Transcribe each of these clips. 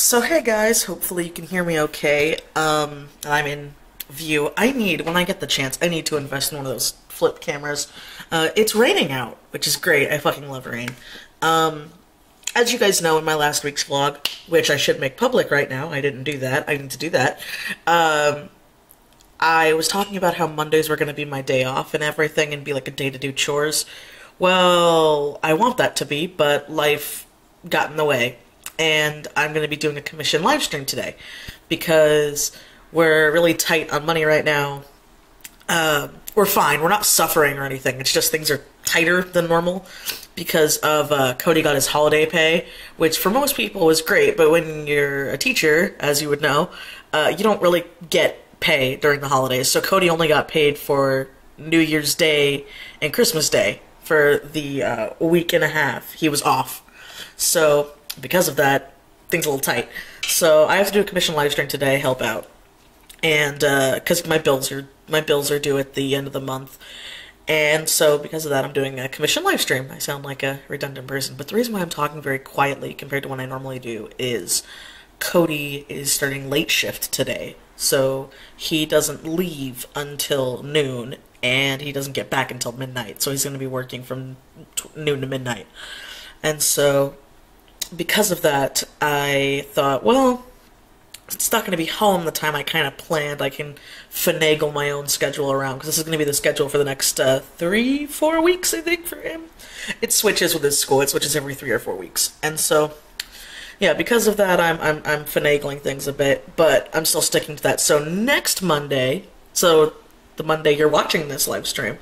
So hey guys, hopefully you can hear me okay. I'm in view. When I get the chance, I need to invest in one of those flip cameras. It's raining out, which is great. I fucking love rain. As you guys know in my last week's vlog, which I should make public right now, I didn't do that, I need to do that, I was talking about how Mondays were going to be my day off and everything and be like a day to do chores. Well, I want that to be, but life got in the way. And I'm going to be doing a commission live stream today because we're really tight on money right now. We're fine. We're not suffering or anything. It's just things are tighter than normal because of Cody got his holiday pay, which for most people is great, but when you're a teacher, as you would know, you don't really get pay during the holidays. So Cody only got paid for New Year's Day and Christmas Day for the week and a half he was off. So because of that, things are a little tight. So I have to do a commission live stream today, help out, and because my bills are due at the end of the month, and so because of that, I'm doing a commission live stream. I sound like a redundant person, but the reason why I'm talking very quietly compared to what I normally do is Cody is starting late shift today, so he doesn't leave until noon, and he doesn't get back until midnight. So he's going to be working from noon to midnight, and so because of that, I thought, well, it's not going to be home the time I kind of planned. I can finagle my own schedule around, because this is going to be the schedule for the next 3-4 weeks, I think, for him. It switches with his school. It switches every 3 or 4 weeks. And so, yeah, because of that, I'm finagling things a bit, but I'm still sticking to that. So next Monday, so the Monday you're watching this live stream,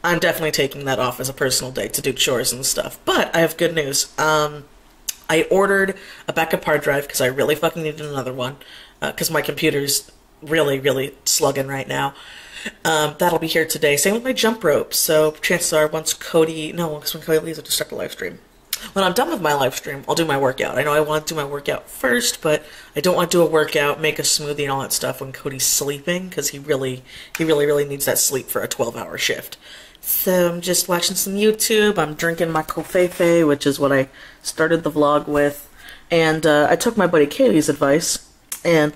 I'm definitely taking that off as a personal day to do chores and stuff. But I have good news. I ordered a backup hard drive because I really fucking needed another one because my computer's really slugging right now. That'll be here today. Same with my jump rope. So chances are when Cody leaves, I'll just start the live stream. When I'm done with my live stream, I'll do my workout. I know I want to do my workout first, but I don't want to do a workout, make a smoothie and all that stuff when Cody's sleeping because he really needs that sleep for a 12-hour shift. So I'm just watching some YouTube. I'm drinking my covfefe, which is what I started the vlog with. And I took my buddy Katie's advice, and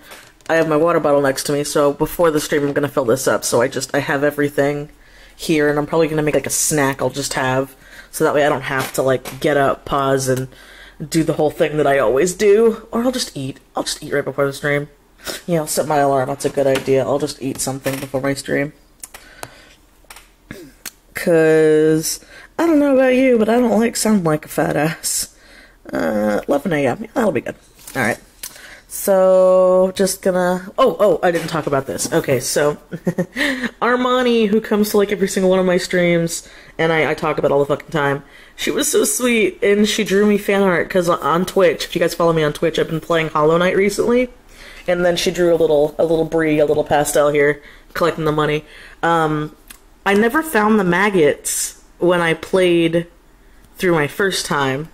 I have my water bottle next to me. So before the stream, I'm going to fill this up. So I have everything here, and I'm probably going to make like a snack I'll just have. So that way I don't have to like get up, pause, and do the whole thing that I always do. Or I'll just eat. I'll just eat right before the stream. Yeah, I'll set my alarm. That's a good idea. I'll just eat something before my stream. Because, I don't know about you, but I don't like sounding like a fat ass. 11 a.m. Yeah, that'll be good. Alright. So, just gonna... Oh, I didn't talk about this. Okay, so, Armani, who comes to like every single one of my streams, and I talk about all the fucking time, she was so sweet, and she drew me fan art, because on Twitch, if you guys follow me on Twitch, I've been playing Hollow Knight recently, and then she drew a little brie, a little pastel here, collecting the money. I never found the maggots when I played through my first time.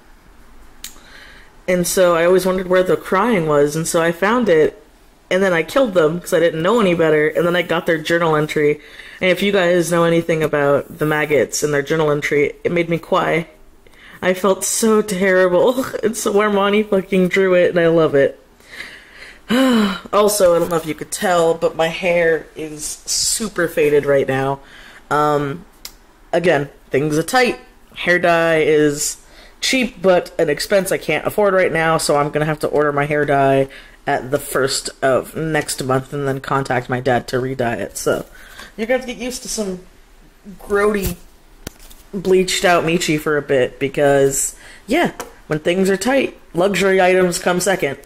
And so I always wondered where the crying was, and so I found it, and then I killed them because I didn't know any better, and then I got their journal entry. And if you guys know anything about the maggots and their journal entry, it made me cry. I felt so terrible. And so Armani fucking drew it, and I love it. Also, I don't know if you could tell, but my hair is super faded right now. Again, things are tight. Hair dye is cheap, but an expense I can't afford right now, so I'm gonna have to order my hair dye at the 1st of next month and then contact my dad to re-dye it. So you're gonna have to get used to some grody, bleached out Michi for a bit because, yeah, when things are tight, luxury items come second.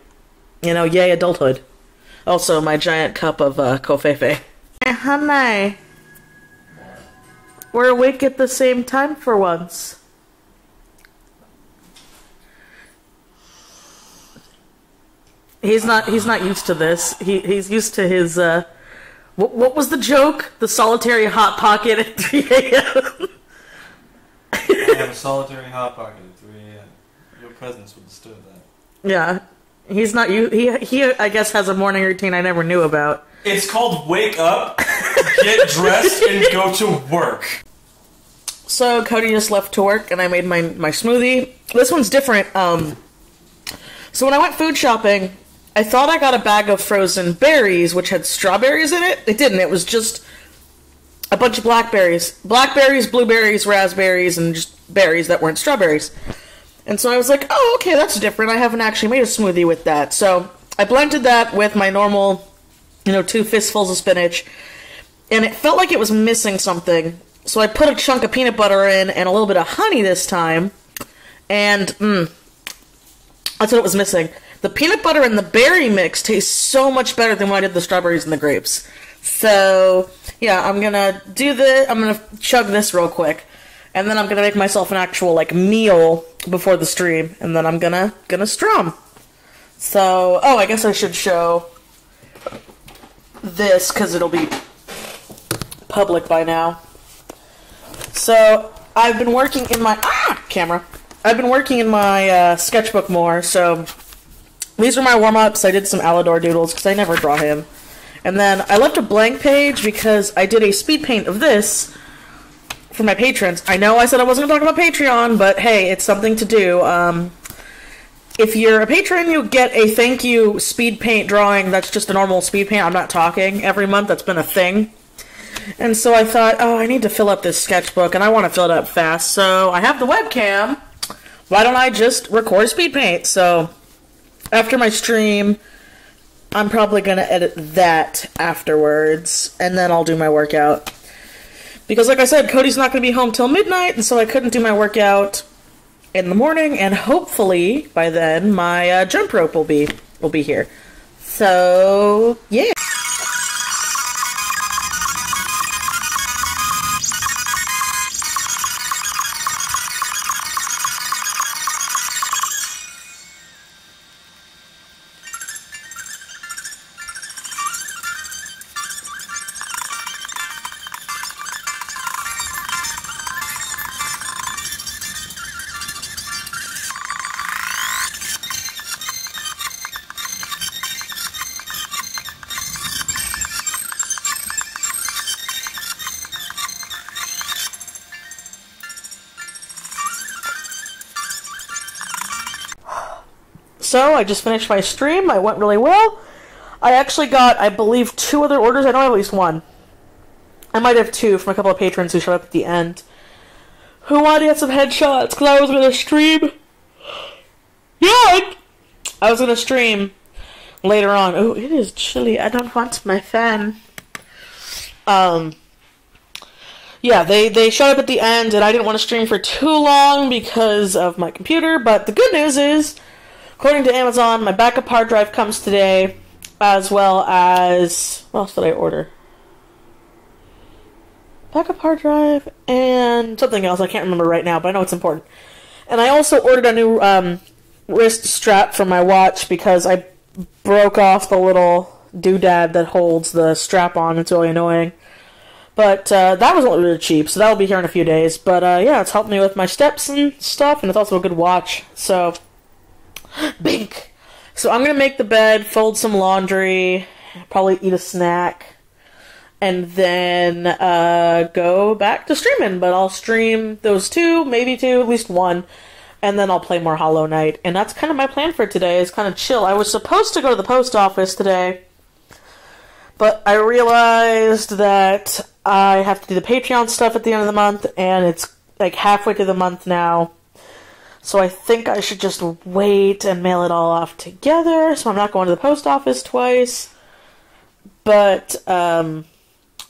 You know, yay, adulthood. Also, my giant cup of covfefe. Hey, honey. We're awake at the same time for once. He's not used to this. He's used to his what was the joke? The solitary hot pocket at 3 a.m. I have a solitary hot pocket at 3 a.m. Your presence would disturb that. Yeah. He's not he I guess has a morning routine I never knew about. It's called wake up, get dressed, and go to work. So Cody just left to work, and I made my smoothie. This one's different. So when I went food shopping, I thought I got a bag of frozen berries, which had strawberries in it. It didn't. It was just a bunch of blackberries. Blackberries, blueberries, raspberries, and just berries that weren't strawberries. And so I was like, oh, okay, that's different. I haven't actually made a smoothie with that. So I blended that with my normal, 2 fistfuls of spinach. And it felt like it was missing something. So I put a chunk of peanut butter in and a little bit of honey this time. And, that's what it was missing. The peanut butter and the berry mix tastes so much better than when I did the strawberries and the grapes. So, yeah, I'm gonna do this. I'm gonna chug this real quick. And then I'm gonna make myself an actual, meal before the stream. And then I'm gonna strum. So, oh, I guess I should show this, because it'll be public by now. So, I've been working in my... camera. I've been working in my sketchbook more, so... These are my warm-ups. I did some Alador doodles, because I never draw him. And then I left a blank page, because I did a speed paint of this for my patrons. I know I said I wasn't going to talk about Patreon, but hey, it's something to do. If you're a patron, you get a thank you speed paint drawing that's just a normal speed paint. I'm not talking. Every month, that's been a thing. And so I thought, oh, I need to fill up this sketchbook, and I want to fill it up fast. So I have the webcam. Why don't I just record speed paint? So after my stream, I'm probably going to edit that afterwards, and then I'll do my workout. Because like I said, Cody's not going to be home till midnight, and so I couldn't do my workout in the morning, and hopefully by then my jump rope will be here. So, yeah. So, I just finished my stream. It went really well. I actually got, I believe, 2 other orders. I know I have at least 1. I might have 2 from a couple of patrons who showed up at the end, who wanted to get some headshots, because I was going to stream. Yeah! I was going to stream later on. Oh, it is chilly. I don't want my fan. Yeah, they showed up at the end, and I didn't want to stream for too long because of my computer, but the good news is, according to Amazon, my backup hard drive comes today, as well as... What else did I order? Backup hard drive and something else. I can't remember right now, but I know it's important. And I also ordered a new wrist strap for my watch because I broke off the little doodad that holds the strap on. It's really annoying. But that was really cheap, so that'll be here in a few days. But yeah, it's helped me with my steps and stuff, and it's also a good watch. So... Bink! So I'm gonna make the bed, fold some laundry, probably eat a snack, and then go back to streaming. But I'll stream those 2, maybe 2, at least 1, and then I'll play more Hollow Knight. And that's kind of my plan for today, is kind of chill. I was supposed to go to the post office today, but I realized that I have to do the Patreon stuff at the end of the month, and it's like halfway through the month now. So I think I should just wait and mail it all off together, so I'm not going to the post office twice. But, yeah,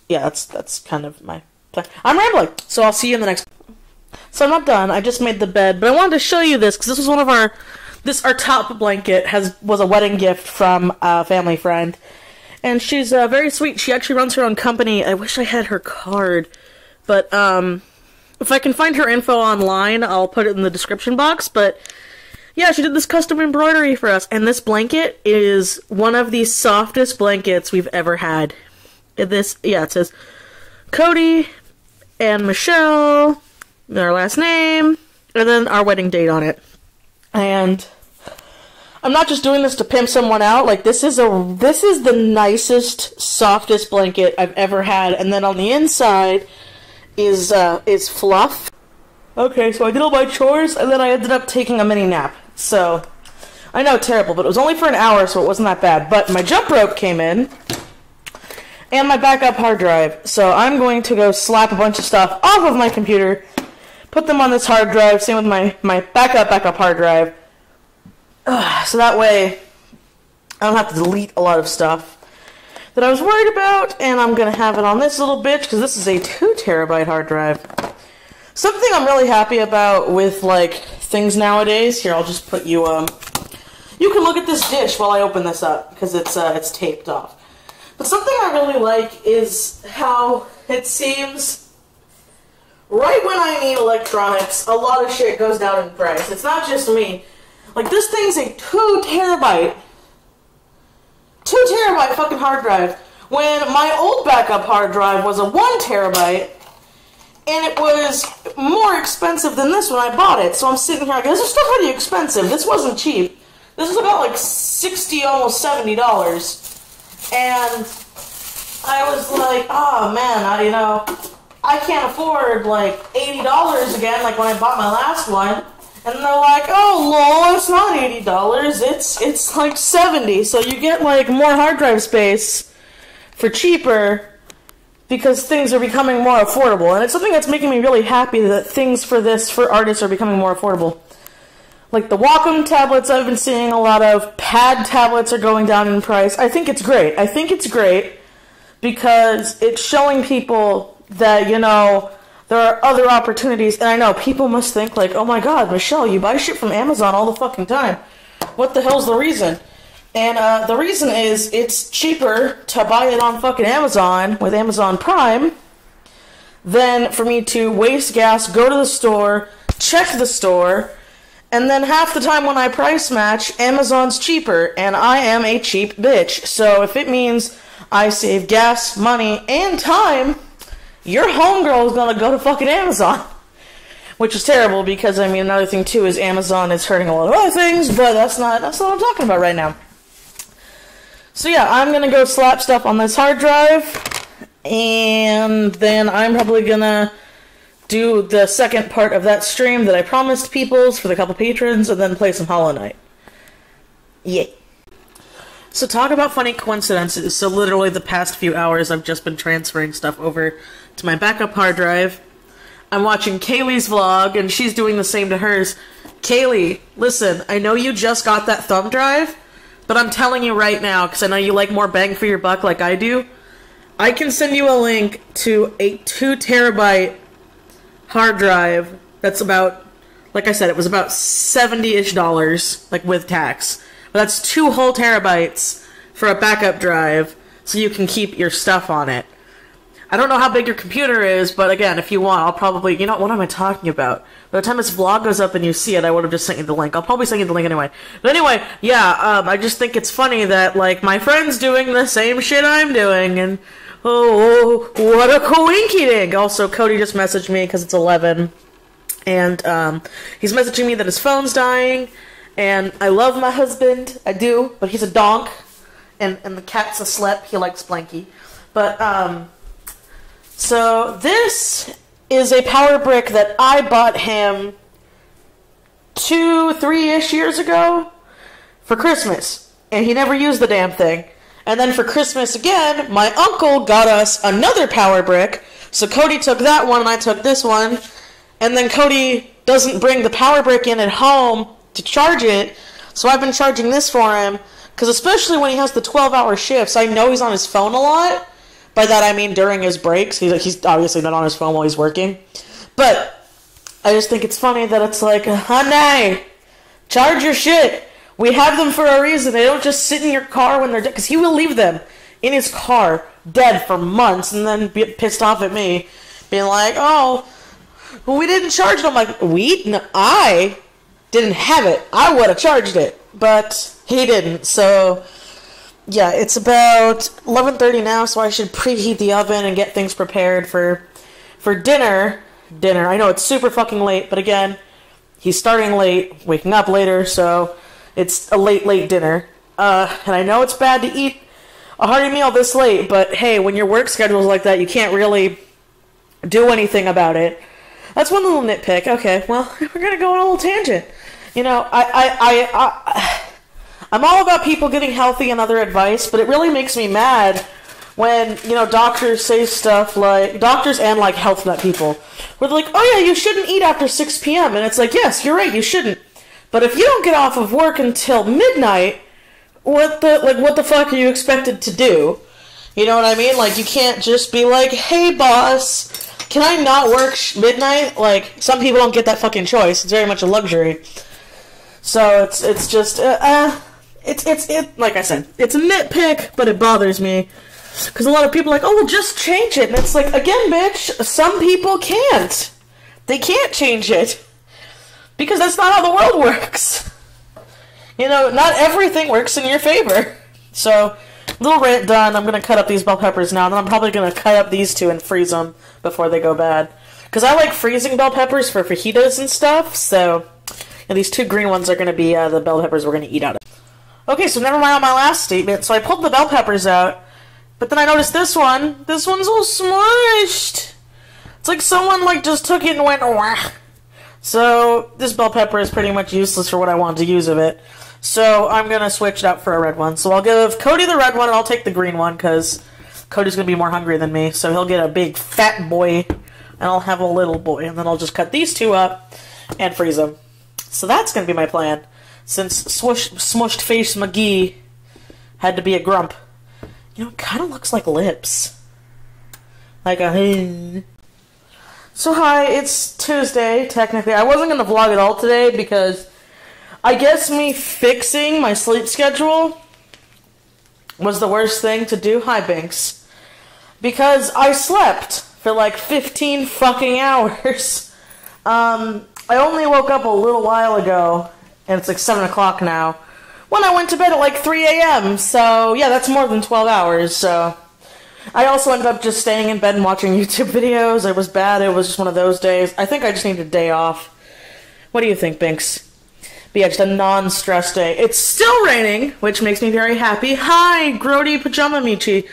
that's kind of my plan. I'm rambling, so I'll see you in the next... So I'm not done, I just made the bed, but I wanted to show you this, because this was one of our... our top blanket was a wedding gift from a family friend. And she's very sweet. She actually runs her own company. I wish I had her card, but, if I can find her info online, I'll put it in the description box, but yeah, she did this custom embroidery for us, and this blanket is one of the softest blankets we've ever had. It says Cody and Michelle, our last name, and then our wedding date on it. And I'm not just doing this to pimp someone out, like, this is the nicest, softest blanket I've ever had, and then on the inside is fluff. Okay, so I did all my chores, and then I ended up taking a mini nap. So, I know, terrible, but it was only for an hour, so it wasn't that bad. But my jump rope came in, and my backup hard drive. So I'm going to go slap a bunch of stuff off of my computer, put them on this hard drive, same with my backup hard drive. So that way, I don't have to delete a lot of stuff that I was worried about, and I'm going to have it on this little bitch, because this is a 2 terabyte hard drive. Something I'm really happy about with, like, things nowadays, here, I'll just put you, you can look at this dish while I open this up, because it's taped off. But something I really like is how it seems, right when I need electronics, a lot of shit goes down in price. It's not just me. Like, this thing's a 2 terabyte fucking hard drive, when my old backup hard drive was a 1 terabyte, and it was more expensive than this when I bought it. So I'm sitting here like, this is still pretty expensive. This wasn't cheap. This was about like $60, almost $70. And I was like, oh man, I can't afford like $80 again, like when I bought my last one. And they're like, oh lol, it's not $80, it's like $70. So you get like more hard drive space for cheaper because things are becoming more affordable. And it's something that's making me really happy that things for artists are becoming more affordable. Like the Wacom tablets I've been seeing a lot of, pad tablets are going down in price. I think it's great. I think it's great because it's showing people that, there are other opportunities. And I know people must think like, oh my god, Michelle, you buy shit from Amazon all the fucking time. What the hell's the reason? And the reason is it's cheaper to buy it on fucking Amazon with Amazon Prime than for me to waste gas, go to the store, check the store, and then half the time when I price match, Amazon's cheaper, and I am a cheap bitch. So if it means I save gas, money, and time, your homegirl is gonna go to fucking Amazon. Which is terrible because, another thing too is Amazon is hurting a lot of other things, but that's not what I'm talking about right now. So yeah, I'm gonna go slap stuff on this hard drive, and then I'm probably gonna do the second part of that stream that I promised people's for the couple patrons, and then play some Hollow Knight. Yay. So talk about funny coincidences. So literally the past few hours I've just been transferring stuff over to my backup hard drive. I'm watching Kaylee's vlog, and she's doing the same to hers. Kaylee, listen, I know you just got that thumb drive, but I'm telling you right now, because I know you like more bang for your buck like I do, I can send you a link to a 2 terabyte hard drive that's about, like I said, it was about $70-ish, like with tax. But that's 2 whole terabytes for a backup drive, so you can keep your stuff on it. I don't know how big your computer is, but again, if you want, I'll probably, what am I talking about? By the time this vlog goes up and you see it, I would have just sent you the link. I'll probably send you the link anyway. But anyway, yeah, I just think it's funny that, like, my friend's doing the same shit I'm doing, and oh, what a coinky-dink. Also, Cody just messaged me because it's 11, and he's messaging me that his phone's dying, and I love my husband, I do, but he's a donk, and the cat's a slep, he likes Blanky. But, so this is a power brick that I bought him 2-3-ish years ago for Christmas, and he never used the damn thing. And then for Christmas again, my uncle got us another power brick, so Cody took that one and I took this one, and then Cody doesn't bring the power brick in at home to charge it, so I've been charging this for him, because especially when he has the 12-hour shifts, I know he's on his phone a lot. By that I mean during his breaks. He's obviously not on his phone while he's working. But I just think it's funny that it's like, honey, charge your shit. We have them for a reason. They don't just sit in your car when they're dead. Because he will leave them in his car dead for months and then get pissed off at me. Being like, oh, well, we didn't charge it. I'm like, no, I didn't have it. I would have charged it. But he didn't. So yeah, it's about 11:30 now, so I should preheat the oven and get things prepared for dinner. I know it's super fucking late, but again, he's starting late, waking up later, so it's a late dinner. And I know it's bad to eat a hearty meal this late, but hey, when your work schedule's like that, you can't really do anything about it. That's one little nitpick. Okay, well, we're gonna go on a little tangent. I'm all about people getting healthy and other advice, but it really makes me mad when, you know, doctors say stuff like, doctors and, like, health nut people, where they're like, oh yeah, you shouldn't eat after 6 p.m. And it's like, yes, you're right, you shouldn't. But if you don't get off of work until midnight, what the fuck are you expected to do? You know what I mean? Like, you can't just be like, hey boss, can I not work midnight? Like, some people don't get that fucking choice. It's very much a luxury. So it's just, it's like I said, it's a nitpick, but it bothers me. Because a lot of people are like, oh, well, just change it. And it's like, again, bitch, some people can't. They can't change it. Because that's not how the world works. You know, not everything works in your favor. So, little rant done. I'm going to cut up these bell peppers now. And then I'm probably going to cut up these two and freeze them before they go bad. Because I like freezing bell peppers for fajitas and stuff. So, and these two green ones are going to be the bell peppers we're going to eat out of. Okay, so never mind on my last statement. So I pulled the bell peppers out. But then I noticed this one. This one's all smushed. It's like someone like just took it and went, wah. So this bell pepper is pretty much useless for what I wanted to use of it. So I'm going to switch it out for a red one. So I'll give Cody the red one and I'll take the green one because Cody's going to be more hungry than me. So he'll get a big fat boy and I'll have a little boy. And then I'll just cut these two up and freeze them. So that's going to be my plan. Since Smushed Face McGee had to be a grump. You know, it kind of looks like lips. Like a... So hi, it's Tuesday, technically. I wasn't going to vlog at all today because I guess me fixing my sleep schedule was the worst thing to do. Hi, Binks. Because I slept for like 15 fucking hours. I only woke up a little while ago, and it's like 7 o'clock now, when I went to bed at like 3 a.m. So, yeah, that's more than 12 hours, so... I also ended up just staying in bed and watching YouTube videos. It was bad. It was just one of those days. I think I just need a day off. What do you think, Binks? But yeah, just a non-stress day. It's still raining, which makes me very happy. Hi, Grody Pajama Michi.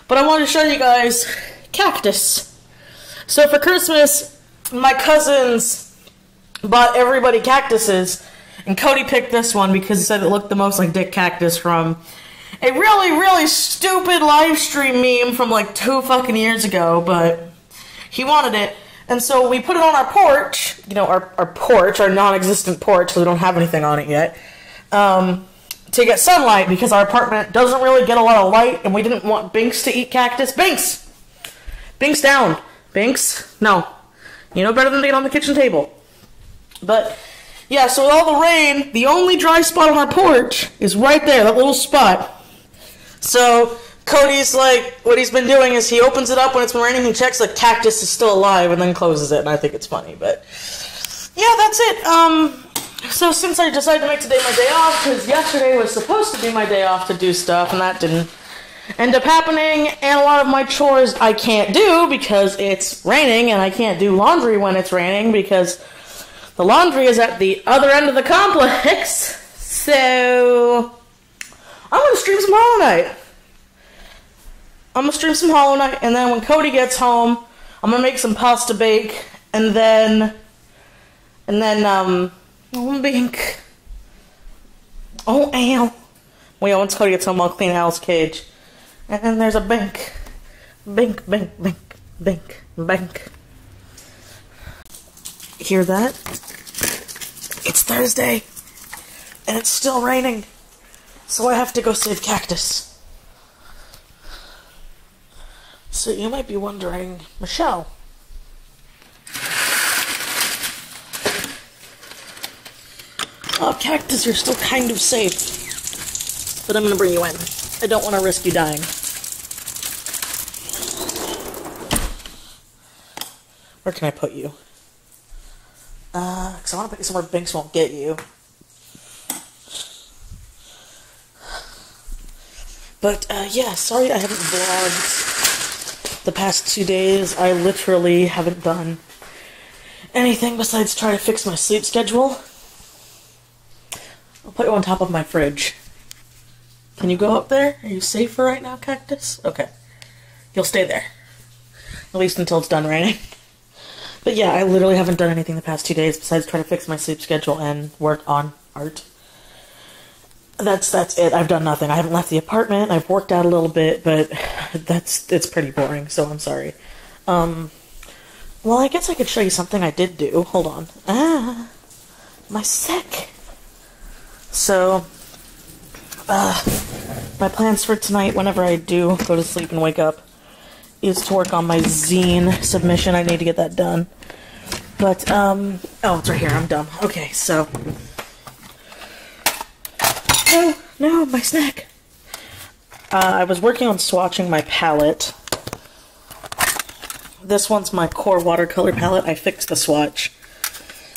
But I wanted to show you guys Cactus. So for Christmas, my cousins bought everybody cactuses, and Cody picked this one because he said it looked the most like Dick Cactus from a really, really stupid Livestream meme from like 2 fucking years ago, but he wanted it. And so we put it on our porch, you know, our porch, our non-existent porch, so we don't have anything on it yet, to get sunlight, because our apartment doesn't really get a lot of light, and we didn't want Binks to eat cactus. Binks! Binks down. Binks? No. You know better than to get on the kitchen table. But, yeah, so with all the rain, the only dry spot on our porch is right there, that little spot. So, Cody's like, what he's been doing is he opens it up when it's been raining, he checks the cactus is still alive, and then closes it, and I think it's funny, but... Yeah, that's it. So since I decided to make today my day off, because yesterday was supposed to be my day off to do stuff, and that didn't end up happening, and a lot of my chores I can't do because it's raining, and I can't do laundry when it's raining, because the laundry is at the other end of the complex, so... I'm going to stream some Hollow Knight. I'm going to stream some Hollow Knight, and then when Cody gets home, I'm going to make some pasta bake, and then, Bink. Oh, ow. Well, yeah, once Cody gets home, I'll clean Al's cage. And then there's a Bink. Bink, bink, bink, bink, bink. Hear that? It's Thursday, and it's still raining. So I have to go save Cactus. So you might be wondering, Michelle, oh, Cactus, you're still kind of safe. But I'm gonna bring you in. I don't want to risk you dying. Where can I put you? Because I want to put you somewhere Binks won't get you. But, yeah, sorry I haven't vlogged the past 2 days. I literally haven't done anything besides try to fix my sleep schedule. I'll put you on top of my fridge. Can you go up there? Are you safe for right now, Cactus? Okay. You'll stay there. At least until it's done raining. But yeah, I literally haven't done anything the past 2 days besides try to fix my sleep schedule and work on art. that's it. I've done nothing. I haven't left the apartment. I've worked out a little bit, but it's pretty boring, so I'm sorry. Well, I guess I could show you something I did do. Hold on. My sick. So, my plans for tonight, whenever I do go to sleep and wake up, is to work on my zine submission. I need to get that done. But, oh, it's right here. I'm dumb. Okay, so. No, my snack. I was working on swatching my palette. This one's my core watercolor palette. I fixed the swatch,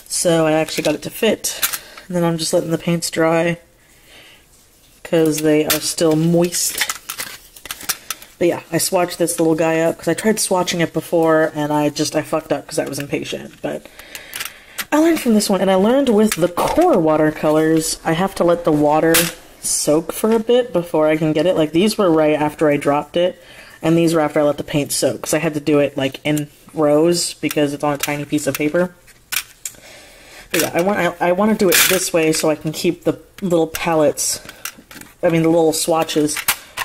so I actually got it to fit. And then I'm just letting the paints dry because they are still moist. But yeah, I swatched this little guy up because I tried swatching it before and I fucked up because I was impatient. But I learned from this one, and I learned with the core watercolors, I have to let the water soak for a bit before I can get it. Like, these were right after I dropped it, and these were after I let the paint soak, because I had to do it, like, in rows, because it's on a tiny piece of paper. But yeah, I want to do it this way so I can keep the little palettes, the little swatches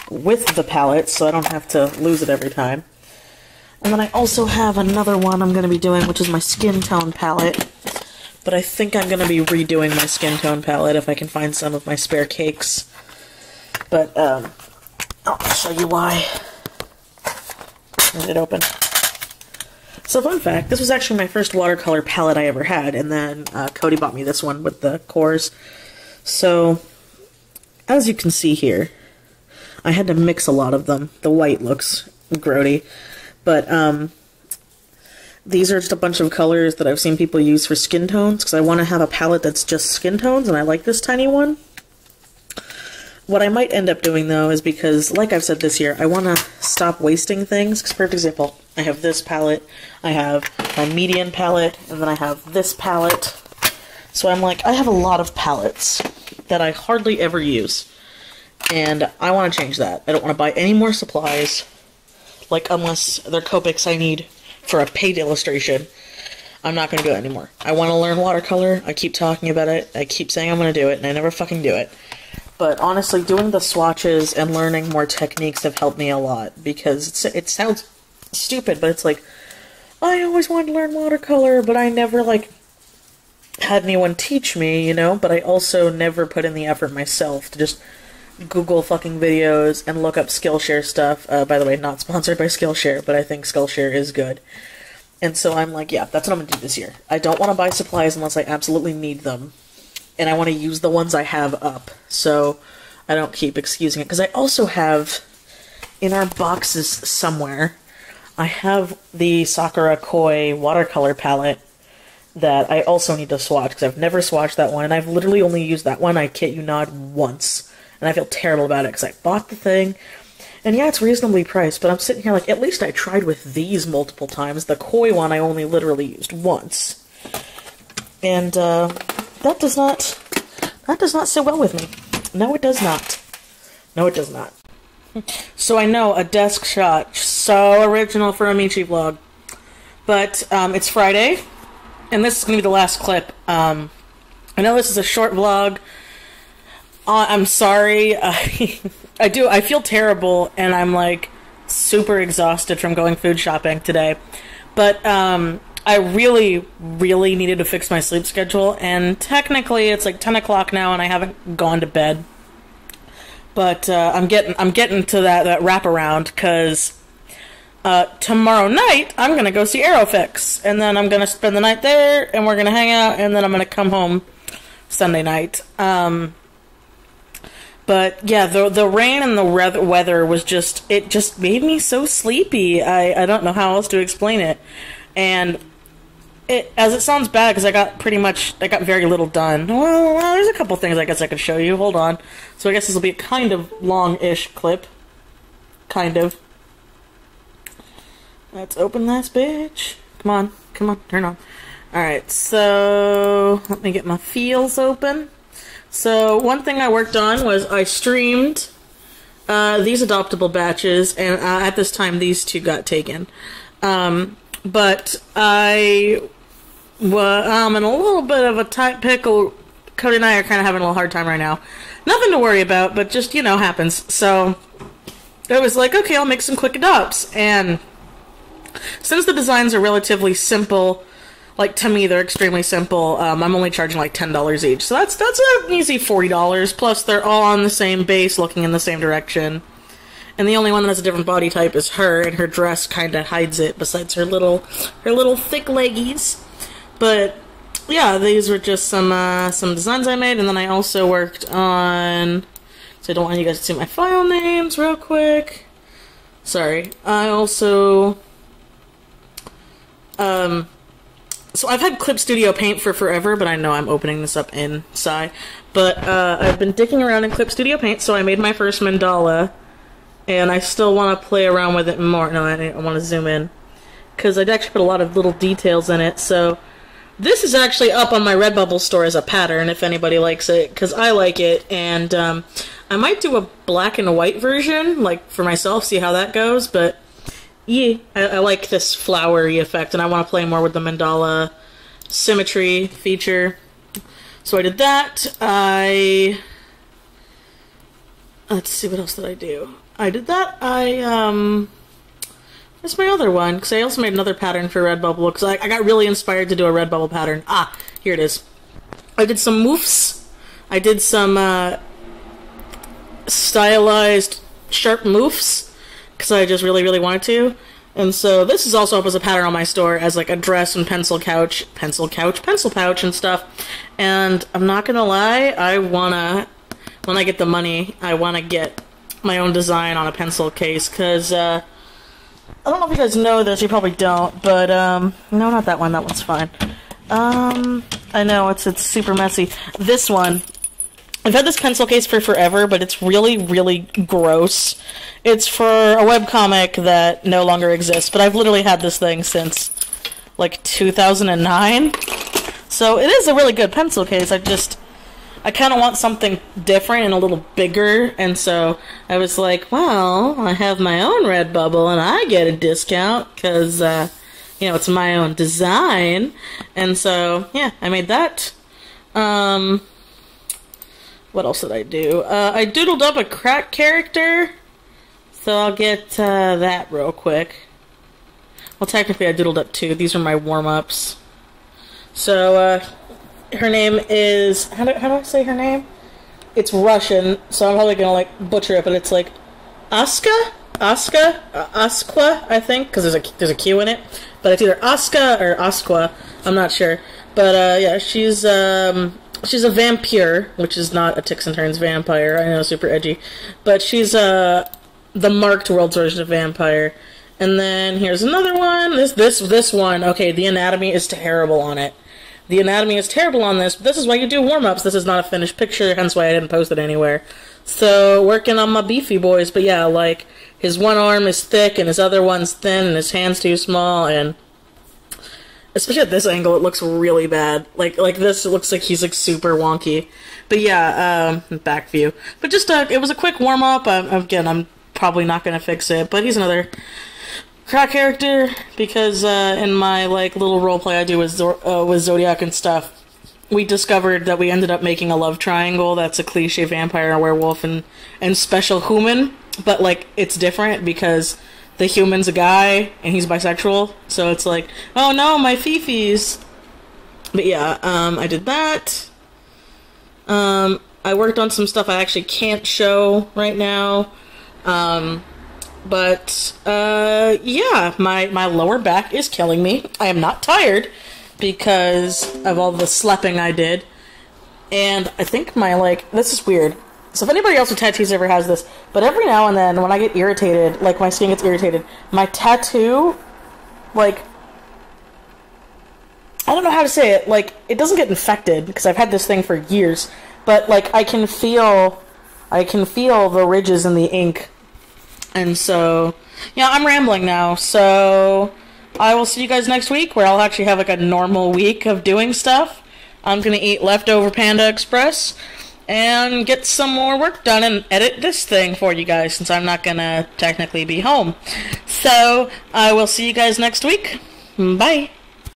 with the palettes, so I don't have to lose it every time. And then I also have another one I'm going to be doing, which is my skin tone palette. But I think I'm going to be redoing my skin tone palette if I can find some of my spare cakes. But, I'll show you why. Is it open? So, fun fact, this was actually my first watercolor palette I ever had, and then Cody bought me this one with the cores. So, as you can see here, I had to mix a lot of them. The white looks grody, but these are just a bunch of colors that I've seen people use for skin tones, because I want to have a palette that's just skin tones, and I like this tiny one. What I might end up doing, though, is because, like I've said this year, I want to stop wasting things. Because, for example, I have this palette, I have my median palette, and then I have this palette. So I'm like, I have a lot of palettes that I hardly ever use. And I want to change that. I don't want to buy any more supplies. Like, unless they're Copics I need for a paid illustration, I'm not going to do it anymore. I want to learn watercolor. I keep talking about it. I keep saying I'm going to do it, and I never fucking do it. But honestly, doing the swatches and learning more techniques have helped me a lot, because it sounds stupid, but it's like, I always wanted to learn watercolor, but I never, like, had anyone teach me, you know? But I also never put in the effort myself to just Google fucking videos and look up Skillshare stuff. By the way, not sponsored by Skillshare, but I think Skillshare is good. And so I'm like, yeah, that's what I'm going to do this year. I don't want to buy supplies unless I absolutely need them. And I want to use the ones I have up, so I don't keep excusing it. Because I also have, in our boxes somewhere, I have the Sakura Koi watercolor palette that I also need to swatch, because I've never swatched that one, and I've literally only used that one, I kid you not, once. And I feel terrible about it, because I bought the thing, and yeah, it's reasonably priced, but I'm sitting here like, at least I tried with these multiple times. The Koi one I only literally used once. And, that does not sit well with me. No, it does not. No, it does not. So I know, a desk shot. So original for a Michi vlog. But, it's Friday, and this is going to be the last clip. I know this is a short vlog. I'm sorry. I feel terrible, and I'm, like, super exhausted from going food shopping today. But, I really, really needed to fix my sleep schedule, and technically it's like 10 o'clock now and I haven't gone to bed. But I'm getting to that wraparound, because tomorrow night I'm gonna go see Aerofix, and then I'm gonna spend the night there, and we're gonna hang out, and then I'm gonna come home Sunday night. But yeah, the rain and the weather was it just made me so sleepy. I don't know how else to explain it. And as it sounds bad, because I got very little done. Well, there's a couple things I guess I could show you. Hold on. So I guess this will be a kind of long-ish clip. Kind of. Let's open this bitch. Come on, turn on. Alright, so let me get my fields open. So one thing I worked on was I streamed these adoptable batches, and at this time these two got taken. But I'm in a little bit of a tight pickle Cody and I are kind of having a little hard time right now. Nothing to worry about, but just, you know, happens. So I was like, okay, I'll make some quick adopts. And since the designs are relatively simple, like, to me, they're extremely simple, I'm only charging like $10 each. So that's an easy $40, plus they're all on the same base, looking in the same direction. And the only one that has a different body type is her, and her dress kind of hides it, besides her little thick leggies. But yeah, these were just some designs I made, and then I also worked on, so I don't want you guys to see my file names real quick. Sorry. I also, so I've had Clip Studio Paint for forever, but I know I'm opening this up in Psy. But I've been digging around in Clip Studio Paint, so I made my first mandala, and I still want to play around with it more. No, I want to zoom in, because I'd actually put a lot of little details in it, so this is actually up on my Redbubble store as a pattern, if anybody likes it, because I like it, and I might do a black and white version, like, for myself, see how that goes, but yeah, I like this flowery effect, and I want to play more with the mandala symmetry feature. So I did that. Let's see, what else did I do? I did that. That's my other one, because I also made another pattern for Redbubble, because I got really inspired to do a Redbubble pattern. Ah, here it is. I did some moofs. I did some stylized sharp moofs, because I just really, really wanted to. And so this is also up as a pattern on my store as like a dress and pencil pouch and stuff. And I'm not gonna lie, when I get the money, I wanna get my own design on a pencil case, because I don't know if you guys know this, you probably don't, but, no, not that one, that one's fine. I know, it's super messy. This one, I've had this pencil case for forever, but it's really, really gross. It's for a webcomic that no longer exists, but I've literally had this thing since, like, 2009. So it is a really good pencil case, I kind of want something different and a little bigger, and so I was like, well, I have my own Redbubble, and I get a discount, because, you know, it's my own design, and so, yeah, I made that. What else did I do? I doodled up a crack character, so I'll get that real quick. Well, technically I doodled up two. These are my warm-ups. So, her name is, how do I say her name? It's Russian, so I'm probably gonna, like, butcher it, but it's, like, Askwa, I think, because there's a Q in it. But it's either Aska or Askwa, I'm not sure. But, yeah, she's a vampire, which is not a Ticks and Turns vampire. I know, super edgy. But she's, the marked world's version of vampire. And then here's another one. This one, okay, the anatomy is terrible on it. The anatomy is terrible on this, but this is why you do warm-ups. This is not a finished picture, hence why I didn't post it anywhere. So, working on my beefy boys, but yeah, like, his one arm is thick, and his other one's thin, and his hand's too small, and especially at this angle, it looks really bad. Like this, it looks like he's, like, super wonky. But yeah, back view. But just, it was a quick warm-up. Again, I'm probably not gonna fix it, but he's another crack character, because in my like little roleplay I do with Zodiac and stuff, we discovered that we ended up making a love triangle that's a cliche vampire, a werewolf, and special human, but like it's different because the human's a guy and he's bisexual, so it's like, oh no, my fifis. But yeah, I did that. I worked on some stuff I actually can't show right now. But, yeah, my lower back is killing me. I am not tired because of all the slepping I did. And I think my, like, this is weird. So if anybody else with tattoos ever has this, but every now and then when I get irritated, like my skin gets irritated, my tattoo, like, I don't know how to say it, like, it doesn't get infected because I've had this thing for years, but, like, I can feel the ridges in the ink. And so, yeah, I'm rambling now, so I will see you guys next week, where I'll actually have, like, a normal week of doing stuff. I'm gonna eat leftover Panda Express and get some more work done and edit this thing for you guys, since I'm not gonna technically be home. So, I will see you guys next week. Bye!